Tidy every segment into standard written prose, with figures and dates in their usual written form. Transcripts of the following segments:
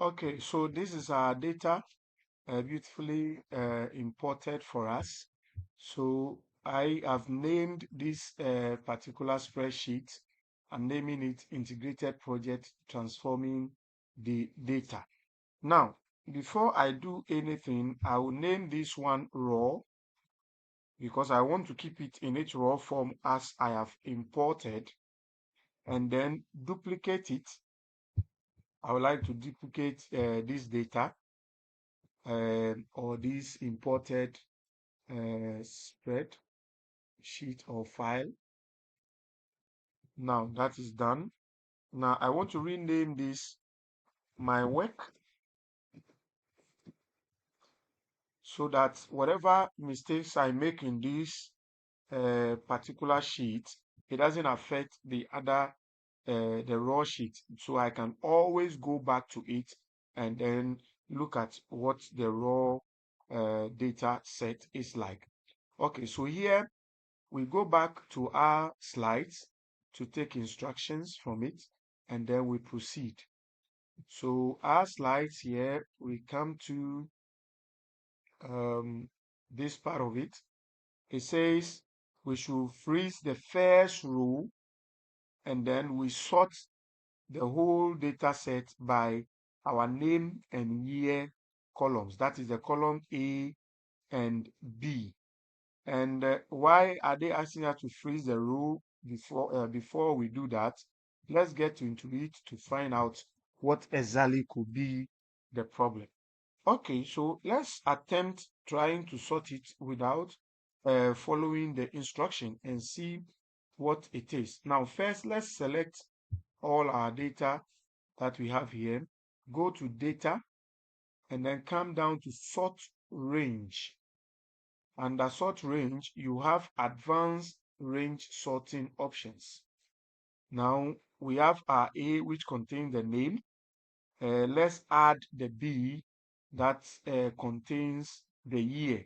Okay, so this is our data beautifully imported for us. So I have named this particular spreadsheet. I'm naming it Integrated Project Transforming the Data. Now, before I do anything, I will name this one raw because I want to keep it in its raw form as I have imported, and then duplicate it. I would like to duplicate this data or this imported spread sheet or file. Now that is done. Now I want to rename this my work so that whatever mistakes I make in this particular sheet, it doesn't affect the other the raw sheet. So I can always go back to it and then look at what the raw data set is like. Okay, so here we go back to our slides to take instructions from it, and then we proceed. So our slides here, we come to this part of it. It says we should freeze the first row, and then we sort the whole data set by our name and year columns. That is the column A and B. And why are they asking us to freeze the row before we do that? Let's get into it to find out what exactly could be the problem. Okay, so let's attempt trying to sort it without following the instruction and see what it is. Now, first, let's select all our data that we have here. Go to data and then come down to sort range. Under sort range, you have advanced range sorting options. Now we have our A, which contains the name. Let's add the B that contains the year.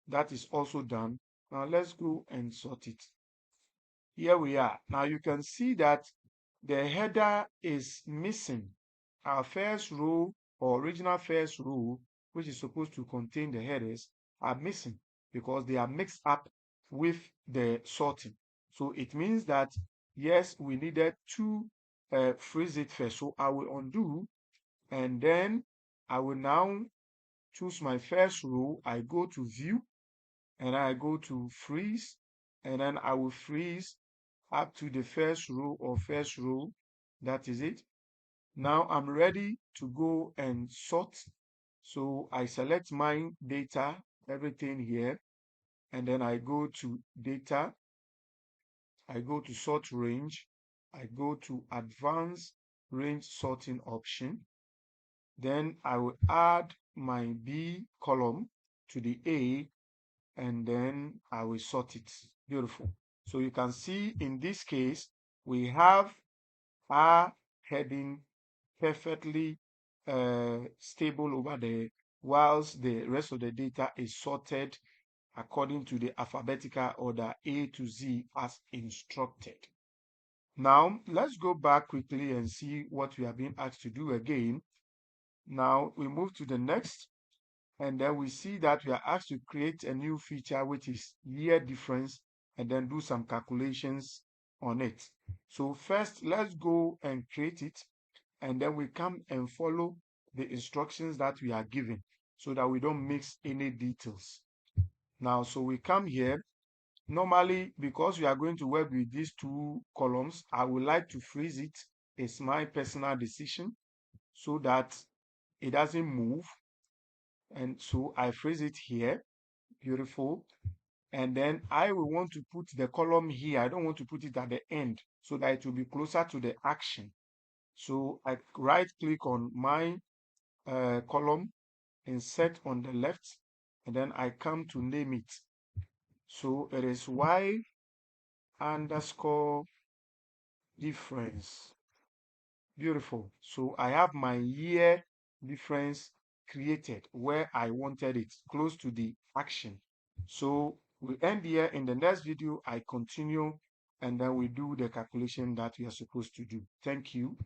That is also done. Now let's go and sort it. Here we are. Now you can see that the header is missing. Our first row or original first row, which is supposed to contain the headers, are missing because they are mixed up with the sorting. So it means that, yes, we needed to freeze it first. So I will undo, and then I will now choose my first row. I go to view and I go to freeze, and then I will freeze up to the first row or first row. That is it. Now I'm ready to go and sort. So I select my data, everything here, and then I go to data, I go to sort range, I go to advanced range sorting option. Then I will add my B column to the A, and then I will sort it. Beautiful. So you can see in this case, we have our heading perfectly stable over there, whilst the rest of the data is sorted according to the alphabetical order A to Z as instructed. Now, let's go back quickly and see what we have been asked to do again. Now, we move to the next, and then we see that we are asked to create a new feature, which is year difference, and then do some calculations on it. So first, let's go and create it, and then we come and follow the instructions that we are given so that we don't mix any details. Now, so we come here. Normally, because we are going to work with these two columns, I would like to freeze it. It's my personal decision so that it doesn't move. And so I freeze it here. Beautiful. And then I will want to put the column here. I don't want to put it at the end so that it will be closer to the action. So I right click on my column, insert on the left, and then I come to name it. So it is Y underscore difference. Beautiful. So I have my year difference created where I wanted it, close to the action. So we end here. In the next video, I continue, and then we do the calculation that we are supposed to do. Thank you.